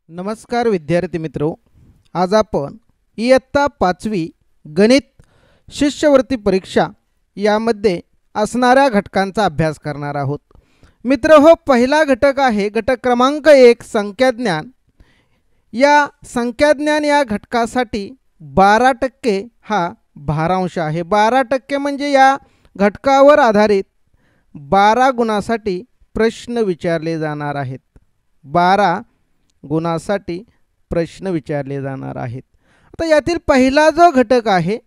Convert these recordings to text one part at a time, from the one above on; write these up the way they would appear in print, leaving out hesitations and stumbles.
नमस्कार विद्यार्थी मित्रो, आज आपण इयत्ता 5वी गणित शिष्यवृत्ती परीक्षा यामध्ये असणाऱ्या घटकांचा अभ्यास करणार आहोत। मित्र हो, पहिला घटक आहे घटक क्रमांक 1 संख्याज्ञान। या संख्याज्ञान या घटकासाठी 12% हा भारांश आहे। 12% म्हणजे या घटकावर आधारित 12 गुणासाठी प्रश्न विचारले जाणार आहेत। 12 गुणासाठी प्रश्न विचारले जाणार आहेत। आता यातील पहिला जो घटक आहे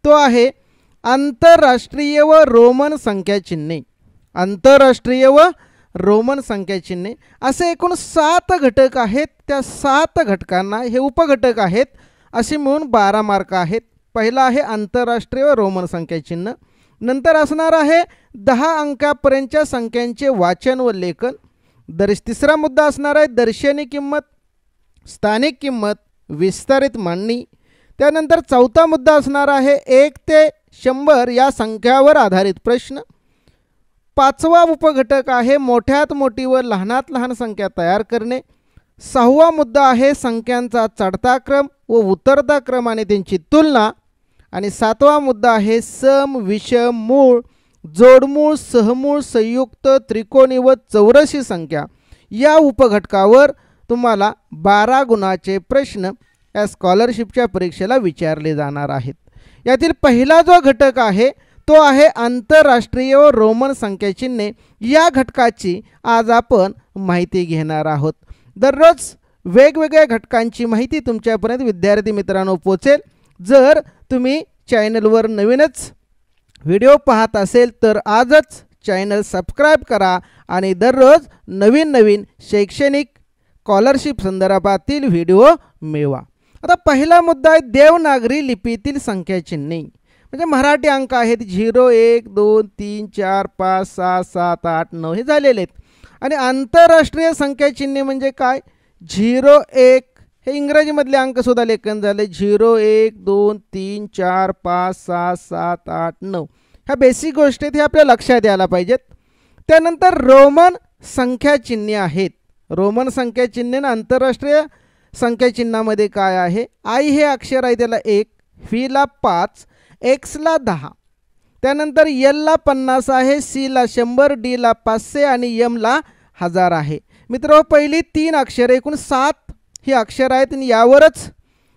तो आहे आंतरराष्ट्रीय व रोमन संख्या चिन्हे। आंतरराष्ट्रीय व रोमन संख्या चिन्हे असे एकूण 7 घटक आहेत। त्या 7 घटकांना हे उपघटक आहेत, असे मिळून 12 मार्क आहेत। पहिला आहे आंतरराष्ट्रीय व रोमन संख्या चिन्ह। नंतर असणार आहे 10 अंकापर्यंतच्या संख्यांचे वाचन व लेखन। तिसरा मुद्दा असणार आहे दर्शनी किंमत, स्थानिक किंमत, विस्तारित मांडणी। त्यानंतर चौथा मुद्दा असणार आहे 1 ते 100 या संख्यावर आधारित प्रश्न। पाचवा उपघटक आहे मोठ्यात मोठी व लहानात लहान संख्या तयार करणे। सहावा मुद्दा आहे संख्यांचा चढता क्रम व उतरता क्रम आणि त्यांची तुलना। आणि सातवा मुद्दा आहे सम, विषम, मूळ, जोडमूळ, सहमूळ, संयुक्त, त्रिकोणी व चौरसी संख्या। या उपघटकावर तुम्हाला 12 गुणाचे प्रश्न या स्कॉलरशिपच्या परीक्षेला विचारले जाणार आहेत। यातील पहिला जो घटक आहे तो आहे आंतरराष्ट्रीय व रोमन संख्या चिन्हे। या घटकाची आज आपण माहिती घेणार आहोत। दररोज वेगवेगळ्या घटकांची माहिती तुमच्यापर्यंत विद्यार्थी मित्रांनो पोहोचेल। जर तुम्ही चॅनलवर नवीनच व्हिडिओ पाहत असेल तर आजच चॅनल सबस्क्राइब करा आणि दररोज नवीन नवीन शैक्षणिक स्कॉलरशिप संदर्भातील व्हिडिओ मिळवा। आता पहिला मुद्दा आहे देवनागरी लिपीतील संख्या चिन्हे। म्हणजे मराठी अंक आहेत 0 1 2 3 4 5 6 7 8 9 हे झालेले आहेत। आणि आंतरराष्ट्रीय संख्या चिन्हे म्हणजे काय? 0 1 हे इंग्रजीमधले अंक सुद्धा लेखन झाले 0 1 2 3 4 5 6 7 8 9। ह्या बेसिक गोष्टी आहेत, हे आपल्या लक्षात यायला पाहिजेत। त्यानंतर रोमन संख्या चिन्हे आहेत। रोमन संख्या चिन्हे आणि आंतरराष्ट्रीय संख्या चिन्हामध्ये काय आहे? आई हे अक्षर आहे त्याला 1, व्ही ला 5, एक्स ला 10, त्यानंतर एल ला 50 आहे, सी ला 100, डी ला 500 आणि एम ला 1000 आहे। मित्र पहिली 3 अक्षरे एकूण 7 ही अक्षर आहेत आणि यावरच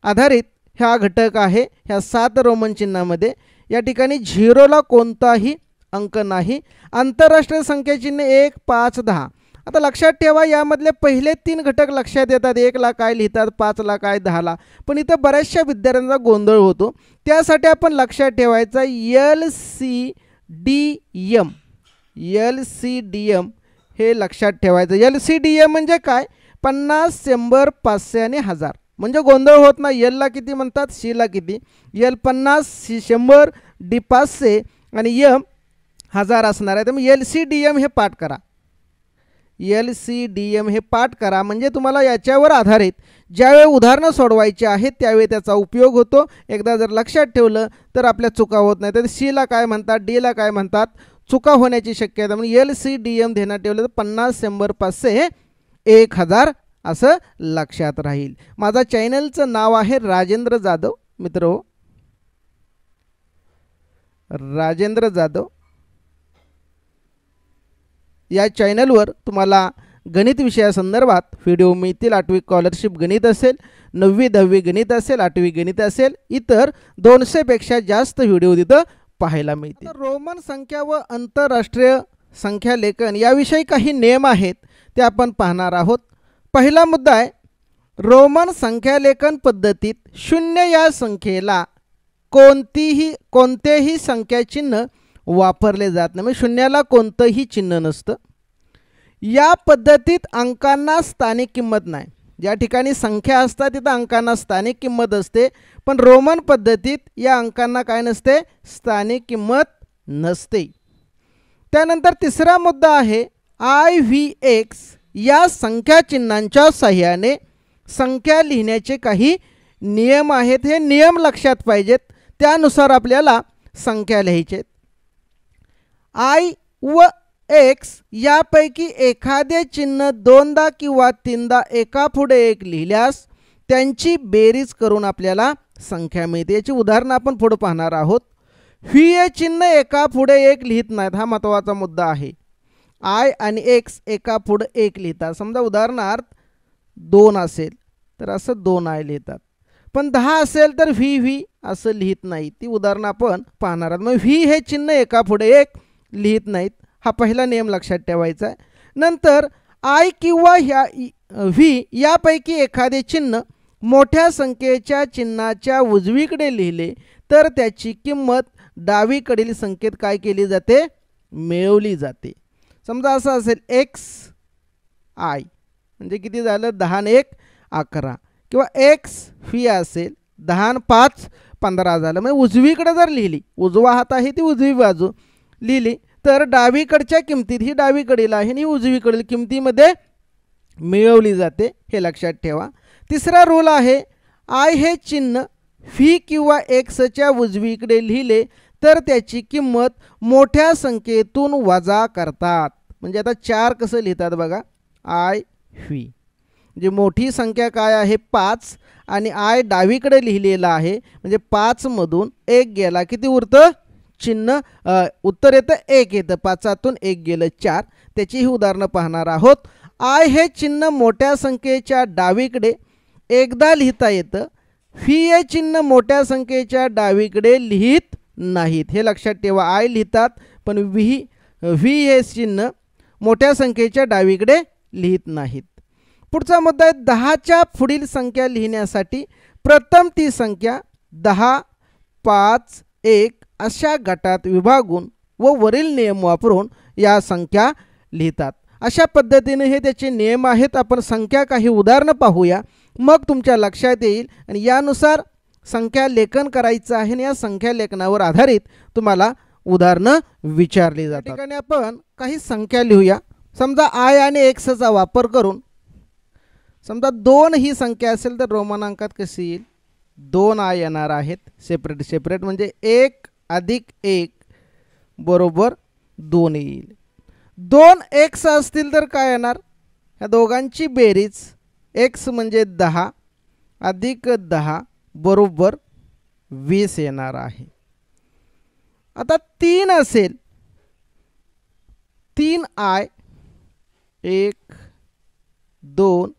आधारित हा घटक आहे। ह्या 7 रोमन चिन्हामध्ये या ठिकाणी 0 ला कोणताही अंक नाही। आंतरराष्ट्रीय संख्या चिन्ह 1 5 10। आता लक्षात ठेवा यामधले पहिले 3 घटक लक्षात येतात। 1 ला काय लिहितात, 5 ला काय, 10 ला, पण इथं बऱ्याचशा विद्यार्थ्यांचा गोंधळ होतो। त्यासाठी आपण लक्षात ठेवायचा LCDM। LCDM हे लक्षात ठेवायचं। LCDM म्हणजे काय? 50 100 500 आणि 1000। म्हणजे गोंधळ होत नाही। एल ला किती म्हणतात, सी ला किती, एल 50, सी 100, डी 500 आणि एम 1000 असणार आहे। त्यामुळे LCDM हे पाठ करा। LCDM हे पाठ करा म्हणजे तुम्हाला याच्यावर आधारित ज्यावेळी उदाहरणं सोडवायची आहेत त्यावेळी त्याचा उपयोग होतो। एकदा जर लक्षात ठेवलं तर आपल्या चुका होत नाही। तर सी ला काय म्हणतात, डी ला काय म्हणतात, चुका होण्याची शक्यता। म्हणून LCDM ध्यानात ठेवलं तर 50 100 500 1000 असं लक्षात राहील। माझा चॅनलचं नाव आहे राजेंद्र जाधव। मित्र राजेंद्र जाधव या चॅनलवर तुम्हाला गणित विषयासंदर्भात व्हिडिओ मिळतील। 8वी स्कॉलरशिप गणित असेल, 9वी 10वी गणित असेल, 8वी गणित असेल, इतर 200 पेक्षा जास्त व्हिडिओ तिथं पाहायला मिळतील। रोमन संख्या व आंतरराष्ट्रीय संख्या लेखन याविषयी काही नियम आहेत ते आपण पाहणार आहोत। पहिला मुद्दा आहे रोमन संख्या लेखन पद्धतीत 0 या संख्येला कोणतेही संख्या चिन्ह वापरले जात नाही। म्हणजे शून्याला कोणतंही चिन्ह नसतं। या पद्धतीत अंकांना स्थानिक किंमत नाही। ज्या ठिकाणी संख्या असतात तिथं अंकांना स्थानिक किंमत असते, पण रोमन पद्धतीत या अंकांना काय नसते, स्थानिक किंमत नसते। त्यानंतर तिसरा मुद्दा आहे IVX या संख्या चिन्हांच्या सहाय्याने संख्या लिहिण्याचे काही नियम आहेत। हे नियम लक्षात पाहिजेत, त्यानुसार आपल्याला संख्या लिहायच्या आहेत। I व एक्स यापैकी एखादे चिन्ह दोनदा किंवा तीनदा एकापुढे एक लिहिल्यास त्यांची बेरीज करून आपल्याला संख्या मिळते. याची उदाहरणं आपण पुढे पाहणार आहोत. व्ही हे चिन्ह एकापुढे एक लिहित नाहीत, हा महत्त्वाचा मुद्दा आहे. आय आणि एक्स एकापुढे एक लिहितात. समजा उदाहरणार्थ 2 असेल तर असं 2 आय लिहितात, पण 10 असेल तर व्ही व्ही असं लिहित नाही. ती उदाहरणं आपण पाहणार आहोत. मग व्ही हे चिन्ह एकापुढे एक लिहित नाहीत, हा पहिला नियम लक्षात ठेवायचा आहे. नंतर आय किंवा ह्या व्ही यापैकी एखादे चिन्ह मोठ्या संख्येच्या चिन्हाच्या उजवीकडे लिहिले तर त्याची किंमत डावीकडील संख्येत काय केली जाते, मिळवली जाते. समजा असं असेल एक्स आय म्हणजे किती झालं, 10 आणि 1 11, किंवा एक्स व्ही असेल 10 आणि 5 15 झालं. म्हणजे उजवीकडे जर लिहिली, उजवा हात आहे ती उजवी बाजू लिहिली, तर डावीकडच्या किमतीत ही डावीकडील आहे आणि उजवीकडील किमतीमध्ये मिळवली जाते, हे लक्षात ठेवा. तिसरा रूल आहे, आय हे चिन्ह व्ही किंवा एक्सच्या उजवीकडे लिहिले तर त्याची किंमत मोठ्या संख्येतून वजा करतात. म्हणजे आता 4 कसं लिहितात बघा, आय व्ही म्हणजे मोठी संख्या काय आहे 5 आणि आय डावीकडे लिहिलेला आहे, म्हणजे 5 मधून 1 गेला किती उरतं, चिन्ह उत्तर येतं 1 येतं, 5तून 1 गेलं 4. त्याची ही उदाहरणं पाहणार आहोत. आय हे चिन्ह मोठ्या संख्येच्या डावीकडे एकदा लिहिता येतं, व्ही हे चिन्ह मोठ्या संख्येच्या डावीकडे लिहित नाहीत, हे लक्षात ठेवा. आय लिहितात पण व्ही हे चिन्ह मोठ्या संख्येच्या डावीकडे लिहित नाहीत. पुढचा मुद्दा आहे, 10च्या पुढील संख्या लिहिण्यासाठी प्रथम ती संख्या 10, 5, 1 अशा गटात विभागून व वरील नियम वापरून या संख्या लिहितात. अशा पद्धतीने हे त्याचे नियम आहेत. आपण संख्या काही उदाहरणं पाहूया, मग तुमच्या लक्षात येईल आणि यानुसार संख्या लेखन करायचं आहे आणि या संख्या लेखनावर आधारित तुम्हाला उदाहरणं विचारली जातात. या ठिकाणी आपण काही संख्या लिहूया. समजा आय आणि एक्सचा वापर करून, समजा 2 ही संख्या असेल तर रोमन अंकात कशी येईल, 2 आय येणार आहेत, सेपरेट सेपरेट, म्हणजे 1 अधिक 1 बरोबर 2 येईल. 2 एक्स असतील तर काय येणार, ह्या दोघांची बेरीज एक्स म्हणजे 10 अधिक 10 बरोबर 20 येणार आहे. आता 3 असेल, 3 आय 1 2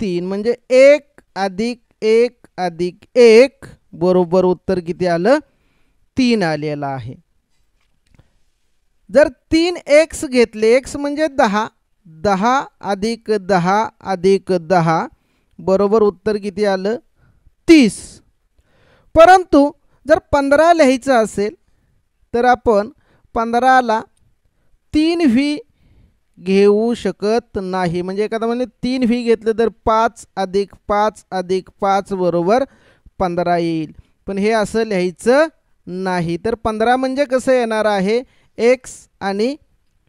3 म्हणजे 1 अधिक 1 अधिक 1 बरोबर उत्तर किती आलं, 3 आलेलं आहे. जर 3 एक्स घेतले, एक्स म्हणजे 10, 10 अधिक 10 अधिक 10 बरोबर उत्तर किती आलं, 30. परंतु जर 15 लिहायचं असेल तर आपण 15ला 3 व्ही घेऊ शकत नाही. म्हणजे एखादा म्हणजे 3 व्ही घेतलं तर 5 अधिक 5 अधिक 5 बरोबर 15 येईल, पण हे असं लिहायचं नाही. तर 15 म्हणजे कसं येणार आहे, एक्स आणि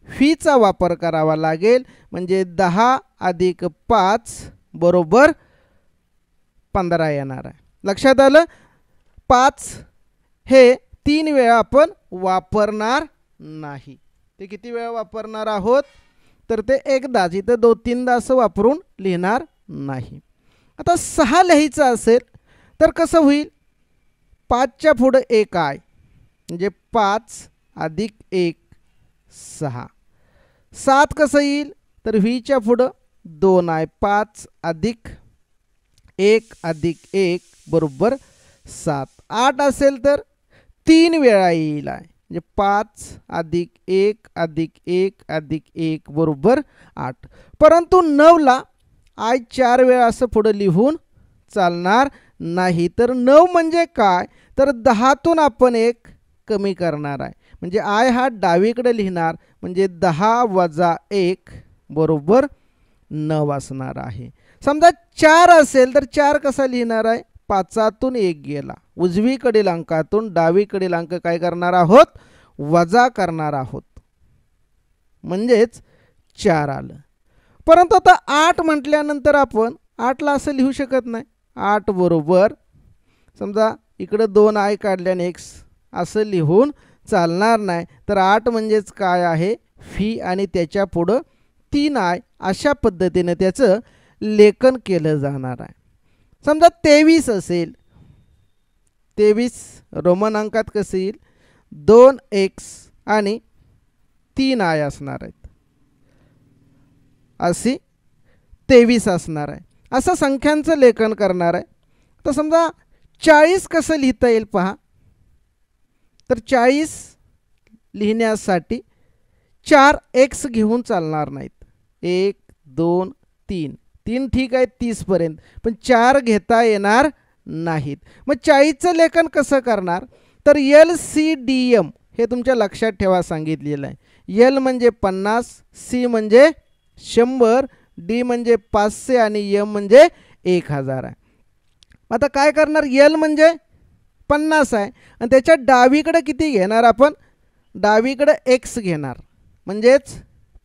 व्हीचा वापर करावा लागेल, म्हणजे 10 अधिक 5 बरोबर 15 येणार आहे. लक्षात आलं. 5 हे 3 वेळा आपण वापरणार नाही. ते किती वेळा वापरणार आहोत, तर ते एकदाच, इथं 2-3दा असं वापरून लिहिणार नाही. आता 6 लिहायचं असेल तर कसं होईल, 5च्या पुढं 1 आय म्हणजे 5 अधिक 1 6. 7 कसं येईल, तर व्हीच्या पुढं 2 आय, 5 अधिक 1 अधिक 1 बरोबर 7. 8 असेल तर 3 वेळा येईल आहे, म्हणजे 5 अधिक 1 अधिक 1 अधिक 1 बरोबर 8. परंतु 9ला आय 4 वेळा असं पुढं लिहून चालणार नाही. तर 9 म्हणजे काय, तर 10तून आपण 1 कमी करणार आहे, म्हणजे आय हा डावीकडे लिहिणार, म्हणजे 10 वजा 1 बरोबर 9 असणार आहे. समजा 4 असेल तर 4 कसा लिहिणार आहे, 5तून 1 गेला, उजवीकडील अंकातून डावीकडील अंक काय करणार आहोत, वजा करणार आहोत, म्हणजेच 4 आलं. परंतु आता 8 म्हटल्यानंतर आपण 8ला असं लिहू शकत नाही. 8 बरोबर समजा इकडं 2 आय काढल्याने एक्स असं लिहून चालणार नाही. तर 8 म्हणजेच काय आहे फी आणि त्याच्या पुढं 3 आहे. अशा पद्धतीने त्याचं लेखन केलं जाणार आहे. समजा 23 असेल, 23 रोमन अंकात कसं येईल 2x आणि 3i असणार आहेत. अशी 23 असणार आहे. असं संख्यांचं लेखन करणार आहे. तर समजा 40 कसं लिहिता येईल पहा. तर 40 लिहिण्यासाठी 4x घेऊन चालणार नाहीत. 1 2 3 3 ठीक आहे 30 पर्यंत, पण 4 घेता येणार नाहीत. मग 40चं लेखन कसं करणार. तर LCDM हे तुमच्या लक्षात ठेवा सांगितलेलं आहे. L म्हणजे 50, C म्हणजे 100, D म्हणजे 500 आणि M म्हणजे 1000 आहे. आता काय करणार. L म्हणजे 50 आहे आणि त्याच्या डावीकडे किती घेणार आपण. डावीकडे x घेणार. म्हणजेच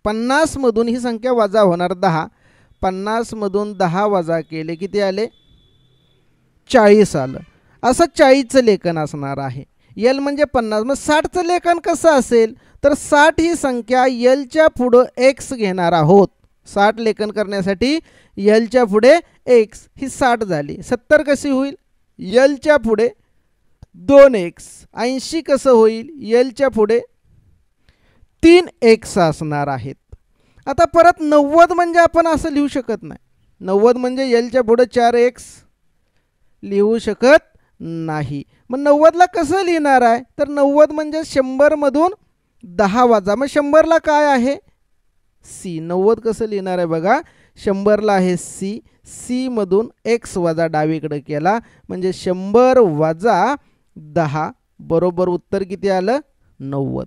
50 मधून ही संख्या वजा होणार 10. 50 मधून 10 वजा केले किती आले 40 आलं. असं 40चं लेखन असणार आहे. L म्हणजे 50. मग 60चं लेखन कसं असेल. तर 60 ही संख्या Lच्या पुढं x घेणार आहोत. 60 लेखन करण्यासाठी Lच्या पुढे x ही 60 झाली. 70 कशी होईल. Lच्या पुढे 2x. 80 कसं होईल. Lच्या पुढे 3x असणार आहेत. आता परत 90 म्हणजे आपण असं लिहू शकत नाही. 90 म्हणजे Lच्या पुढे 4x लिहू शकत नाही. मग 90ला कसं लिहिणार आहे. तर 90 म्हणजे 100 मधून 10 वजा. मग 100ला काय आहे C. 90 कसं लिहिणार आहे बघा. 100ला आहे C. C मधून x वजा डावीकडे केला म्हणजे 100 वजा 10 बरोबर उत्तर किती आलं 90.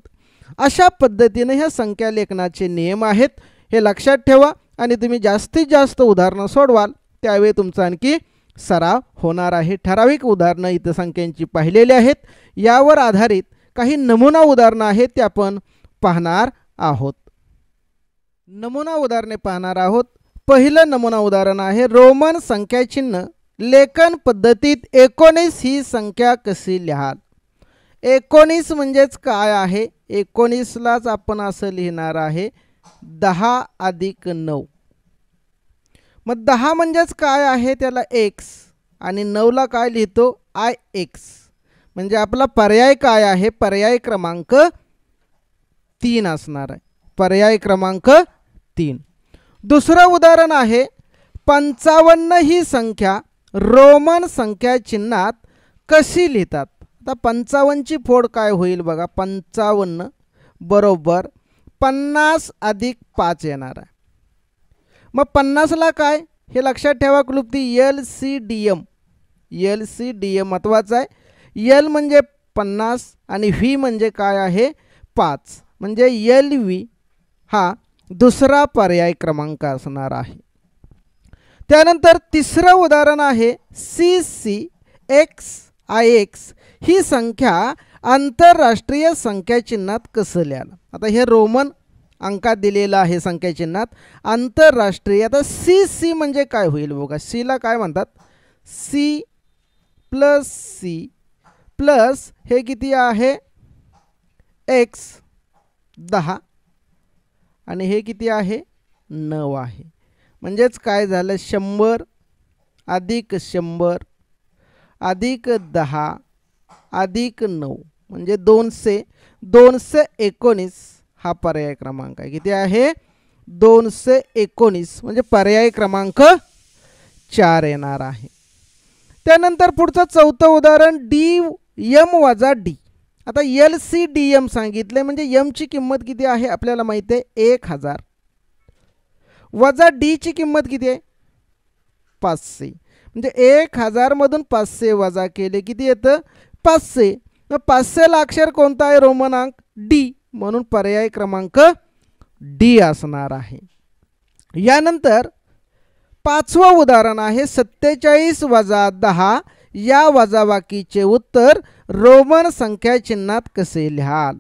अशा पद्धतीने ह्या संख्या लेखनाचे नियम आहेत. हे लक्षात ठेवा आणि तुम्ही जास्तीत जास्त उदाहरणं सोडवाल त्यावेळी तुमचा आणखी सराव होणार आहे. ठराविक उदाहरणं इथं संख्यांची पाहिलेली आहेत. यावर आधारित काही नमुना उदाहरणं आहेत ते आपण पाहणार आहोत. नमुना उदाहरणे पाहणार आहोत. पहिलं नमुना उदाहरण आहे रोमन संख्याचिन्ह लेखन पद्धतीत 19 ही संख्या कशी लिहाल. 19 म्हणजेच काय आहे. 19लाच आपण असं लिहिणार आहे 10 अधिक 9. मग 10 म्हणजेच काय आहे त्याला x आणि 9ला काय लिहितो ix. म्हणजे आपला पर्याय काय आहे. पर्याय क्रमांक 3 असणार आहे. पर्याय क्रमांक 3. दुसरं उदाहरण आहे 55 ही संख्या रोमन संख्या चिन्हात कशी लिहितात. आता 55ची फोड काय होईल बघा. 55 बरोबर 50 अधिक 5 येणार आहे. मग 50ला काय हे लक्षात ठेवा क्लुप्ती LCDM. LCDM महत्त्वाचं आहे. L म्हणजे 50 आणि V म्हणजे काय आहे 5. म्हणजे LV हा दुसरा पर्याय क्रमांक असणार आहे. त्यानंतर तिसरं उदाहरण आहे CCXIX ही संख्या आंतरराष्ट्रीय संख्या चिन्हात कसं लिहाल. आता हे रोमन अंकात दिलेलं आहे संख्या चिन्हात आंतरराष्ट्रीय. आता CC म्हणजे काय होईल बघा. Cला काय म्हणतात C प्लस C प्लस हे किती आहे x 10 आणि हे किती आहे 9 आहे. म्हणजेच काय झालं 100 अधिक 100 अधिक 10 अधिक 9 म्हणजे 219 हा पर्याय क्रमांक आहे. किती आहे 219 म्हणजे पर्याय क्रमांक 4 येणार आहे. त्यानंतर पुढचं चौथं उदाहरण DM वजा D. आता LCDM सांगितले म्हणजे M ची किंमत किती आहे आपल्याला माहिती आहे 1000 वजा D ची किंमत किती आहे 500. म्हणजे 1000 मधून 500 वजा केले किती येतं 500. मग 500 ला अक्षर कोणता आहे रोमन अंक D म्हणून पर्याय क्रमांक D असणार आहे. यानंतर पाचवं उदाहरण आहे 47 वजा 10 या वजाबाकीचे उत्तर रोमन संख्या चिन्हात कसे लिहाल.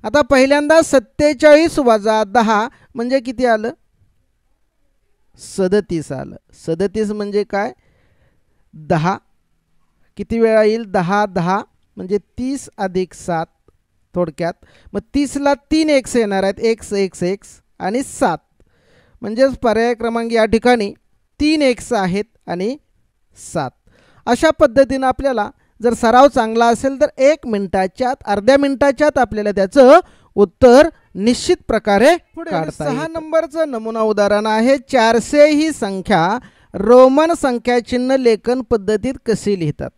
आता पहिल्यांदा 47 वजा 10 म्हणजे किती आलं 37 आलं. 37 म्हणजे काय 10 किती वेळा येईल 10 10 म्हणजे 30 अधिक 7 थोडक्यात. मग 30ला 3 एक्स येणार आहेत, एक्स एक्स एक्स आणि 7. म्हणजेच पर्याय क्रमांक या ठिकाणी 3 एक्स आहेत आणि 7. अशा पद्धतीनं आपल्याला जर सराव चांगला असेल तर 1 मिनिटाच्या आत, अर्ध्या मिनिटाच्या आत आपल्याला त्याचं उत्तर निश्चित प्रकारे काढता येईल. 6 नंबरचं नमुना उदाहरण आहे, 400 ही संख्या रोमन संख्या चिन्ह लेखन पद्धतीत कशी लिहितात.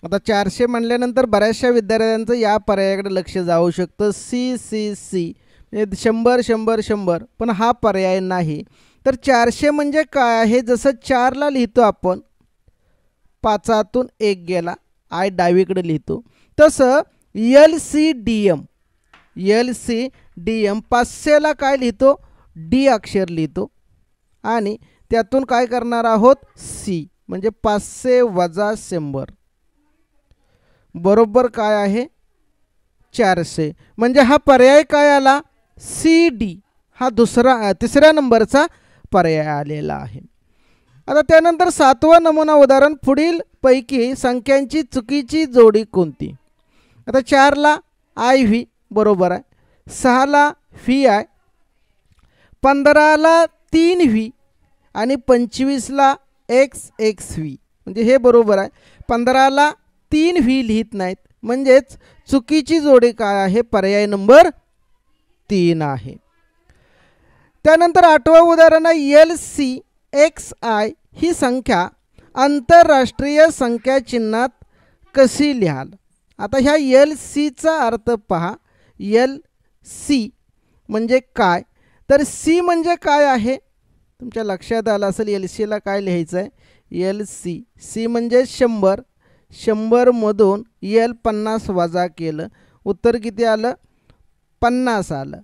आता 400 म्हणल्यानंतर बऱ्याचशा विद्यार्थ्यांचं या पर्यायाकडे लक्ष जाऊ शकतं. सी सी सी 100 100 100, पण हा पर्याय नाही. तर 400 म्हणजे काय आहे, जसं 4ला लिहितो आपण, 5तून 1 गेला, आय डावीकडे लिहितो, तसं LCDM 500ला काय लिहितो, डी अक्षर लिहितो आणि त्यातून काय करणार आहोत, सी म्हणजे 500 वजा 100 बरोबर काय आहे 400. म्हणजे हा पर्याय काय आला, CD हा तिसऱ्या नंबरचा पर्याय आलेला आहे. आता त्यानंतर 7वं नमुना उदाहरण, पुढील पैकी संख्यांची चुकीची जोडी कोणती. आता 4ला IV बरोबर आहे, 6ला VI, 15ला 3V आणि 25ला XXV म्हणजे हे बरोबर आहे. 15ला 3V लिहित नाहीत, म्हणजेच चुकीची जोडी काय आहे, पर्याय नंबर 3 आहे. त्यानंतर 8वं उदाहरण आहे, LCXI ही संख्या आंतरराष्ट्रीय संख्या चिन्हात कशी लिहाल. आता ह्या LCचा अर्थ पहा, LC म्हणजे काय, तर C म्हणजे काय आहे तुमच्या लक्षात आलं असेल. LCला काय लिहायचं आहे, LC C म्हणजे 100, 100 मधून 50 वजा केलं, उत्तर किती आलं, 50 आलं.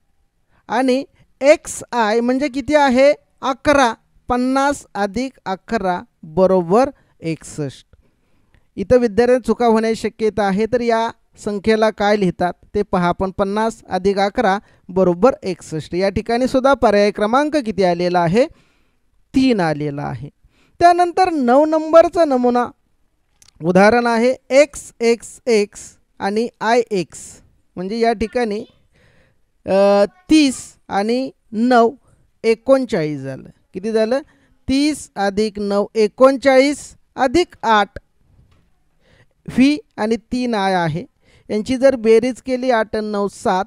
आणि XI म्हणजे किती आहे, 11, 50 अधिक 11 बरोबर 61. इथं विद्यार्थ्यांना चुका होण्याची शक्यता आहे, तर या संख्येला काय लिहितात ते पहा आपण. 50 अधिक 11 बरोबर 61. या ठिकाणी सुद्धा पर्याय क्रमांक किती आलेला आहे, 3 आलेला आहे. त्यानंतर 9 नंबरचं नमुना उदाहरण आहे, XXX आणि IX म्हणजे या ठिकाणी 30 आणि 9 39 झालं. किती झालं, 30 अधिक 9 39 अधिक 8 V आणि 3 I आहे. यांची जर बेरीज केली 8 आणि 9 7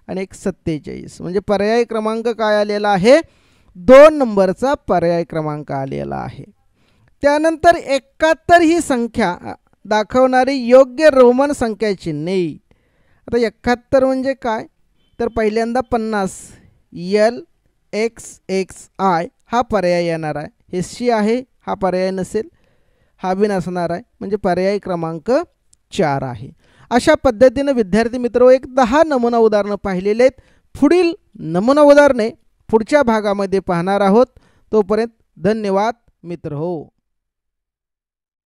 आणि 1 47 म्हणजे पर्याय क्रमांक काय आलेला आहे, 2 नंबरचा पर्याय क्रमांक आलेला आहे. त्यानंतर 71 ही संख्या दाखवणारी योग्य रोमन संख्या चिन्हे. आता 71 म्हणजे काय, तर पहिल्यांदा 50 LXXI हा पर्याय येणार आहे, हे C आहे, हा पर्याय नसेल, हा बी नसणार आहे, म्हणजे पर्याय क्रमांक 4 आहे. अशा पद्धतीने विद्यार्थी मित्र एक 10 नमुना उदाहरणं पाहिलेले आहेत. पुढील नमुना उदाहरणे पुढच्या भागामध्ये पाहणार आहोत. तोपर्यंत धन्यवाद मित्र हो.